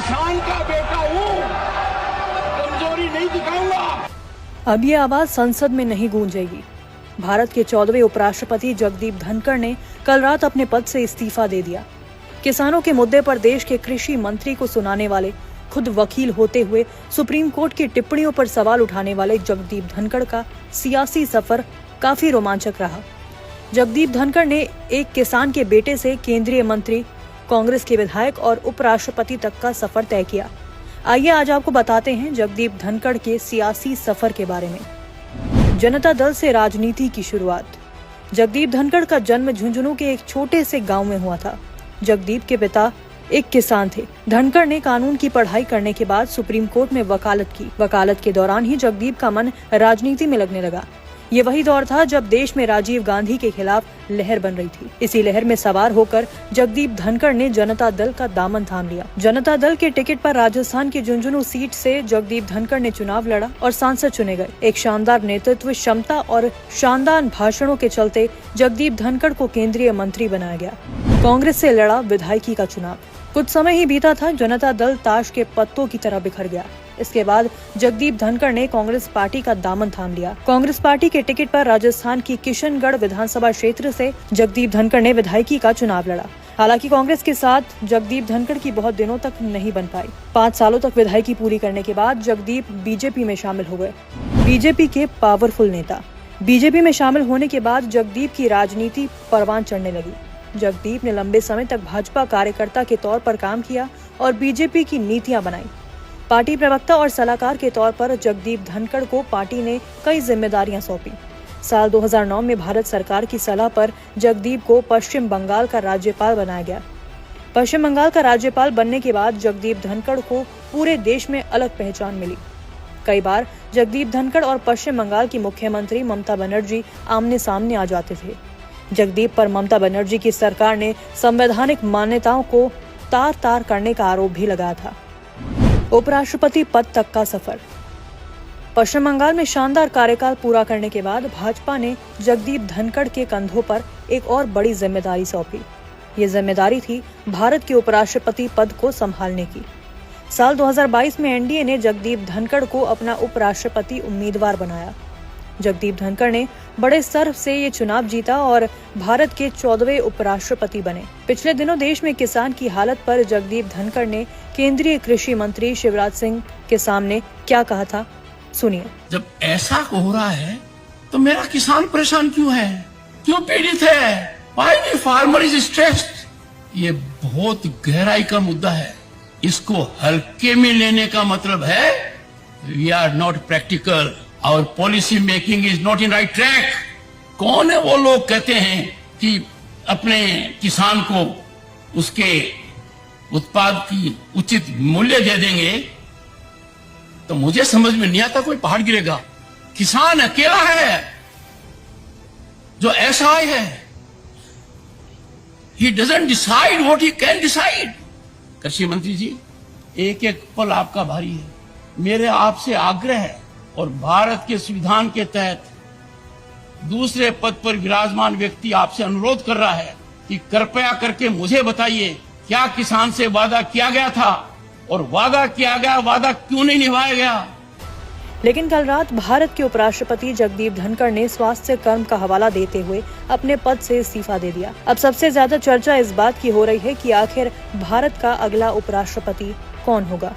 किसान का बेटा हूँ, कमजोरी नहीं दिखाऊंगा। अब ये आवाज संसद में नहीं गूंजेगी। भारत के 14वें उपराष्ट्रपति जगदीप धनखड़ ने कल रात अपने पद से इस्तीफा दे दिया। किसानों के मुद्दे पर देश के कृषि मंत्री को सुनाने वाले, खुद वकील होते हुए सुप्रीम कोर्ट की टिप्पणियों पर सवाल उठाने वाले जगदीप धनखड़ का सियासी सफर काफी रोमांचक रहा। जगदीप धनखड़ ने एक किसान के बेटे से केंद्रीय मंत्री, कांग्रेस के विधायक और उपराष्ट्रपति तक का सफर तय किया। आइए आज आपको बताते हैं जगदीप धनखड़ के सियासी सफर के बारे में। जनता दल से राजनीति की शुरुआत। जगदीप धनखड़ का जन्म झुंझुनू के एक छोटे से गांव में हुआ था। जगदीप के पिता एक किसान थे। धनखड़ ने कानून की पढ़ाई करने के बाद सुप्रीम कोर्ट में वकालत की। वकालत के दौरान ही जगदीप का मन राजनीति में लगने लगा। ये वही दौर था जब देश में राजीव गांधी के खिलाफ लहर बन रही थी। इसी लहर में सवार होकर जगदीप धनखड़ ने जनता दल का दामन थाम लिया। जनता दल के टिकट पर राजस्थान की झुंझुनू सीट से जगदीप धनखड़ ने चुनाव लड़ा और सांसद चुने गए। एक शानदार नेतृत्व क्षमता और शानदार भाषणों के चलते जगदीप धनखड़ को केंद्रीय मंत्री बनाया गया। कांग्रेस से लड़ा विधायकी का चुनाव। कुछ समय ही बीता था, जनता दल ताश के पत्तों की तरह बिखर गया। इसके बाद जगदीप धनखड़ ने कांग्रेस पार्टी का दामन थाम लिया। कांग्रेस पार्टी के टिकट पर राजस्थान की किशनगढ़ विधानसभा क्षेत्र से जगदीप धनखड़ ने विधायकी का चुनाव लड़ा। हालांकि कांग्रेस के साथ जगदीप धनखड़ की बहुत दिनों तक नहीं बन पाई। 5 सालों तक विधायकी पूरी करने के बाद जगदीप बीजेपी में शामिल हो गए। बीजेपी के पावरफुल नेता। बीजेपी में शामिल होने के बाद जगदीप की राजनीति परवान चढ़ने लगी। जगदीप ने लंबे समय तक भाजपा कार्यकर्ता के तौर पर काम किया और बीजेपी की नीतियां बनाई। पार्टी प्रवक्ता और सलाहकार के तौर पर जगदीप धनखड़ को पार्टी ने कई जिम्मेदारियां सौंपी। साल 2009 में भारत सरकार की सलाह पर जगदीप को पश्चिम बंगाल का राज्यपाल बनाया गया। पश्चिम बंगाल का राज्यपाल बनने के बाद जगदीप धनखड़ को पूरे देश में अलग पहचान मिली। कई बार जगदीप धनखड़ और पश्चिम बंगाल की मुख्यमंत्री ममता बनर्जी आमने सामने आ जाते थे। जगदीप पर ममता बनर्जी की सरकार ने संवैधानिक मान्यताओं को तार-तार करने का आरोप भी लगाया था। उपराष्ट्रपति पद तक का सफर। पश्चिम बंगाल में शानदार कार्यकाल पूरा करने के बाद भाजपा ने जगदीप धनखड़ के कंधों पर एक और बड़ी जिम्मेदारी सौंपी। ये जिम्मेदारी थी भारत के उपराष्ट्रपति पद को संभालने की। साल 2022 में एनडीए ने जगदीप धनखड़ को अपना उपराष्ट्रपति उम्मीदवार बनाया। जगदीप धनखड़ ने बड़े स्तर से ये चुनाव जीता और भारत के 14वें उपराष्ट्रपति बने। पिछले दिनों देश में किसान की हालत पर जगदीप धनखड़ ने केंद्रीय कृषि मंत्री शिवराज सिंह के सामने क्या कहा था, सुनिए। जब ऐसा हो रहा है तो मेरा किसान परेशान क्यों है, क्यों पीड़ित है? Why the farmer is stressed? ये बहुत गहराई का मुद्दा है। इसको हल्के में लेने का मतलब है we are not practical. Our policy making is not in right track. कौन है वो लोग कहते हैं कि अपने किसान को उसके उत्पाद की उचित मूल्य दे देंगे, तो मुझे समझ में नहीं आता कोई पहाड़ गिरेगा। किसान अकेला है जो ऐसा है, he doesn't decide what he can decide. कृषि मंत्री जी, एक एक पल आपका भारी है। मेरे आपसे आग्रह है और भारत के संविधान के तहत दूसरे पद पर विराजमान व्यक्ति आपसे अनुरोध कर रहा है कि कृपया करके मुझे बताइए, क्या किसान से वादा किया गया था और वादा किया गया वादा क्यों नहीं निभाया गया? लेकिन कल रात भारत के उपराष्ट्रपति जगदीप धनखड़ ने स्वास्थ्य कर्म का हवाला देते हुए अपने पद से इस्तीफा दे दिया। अब सबसे ज्यादा चर्चा इस बात की हो रही है कि आखिर भारत का अगला उपराष्ट्रपति कौन होगा।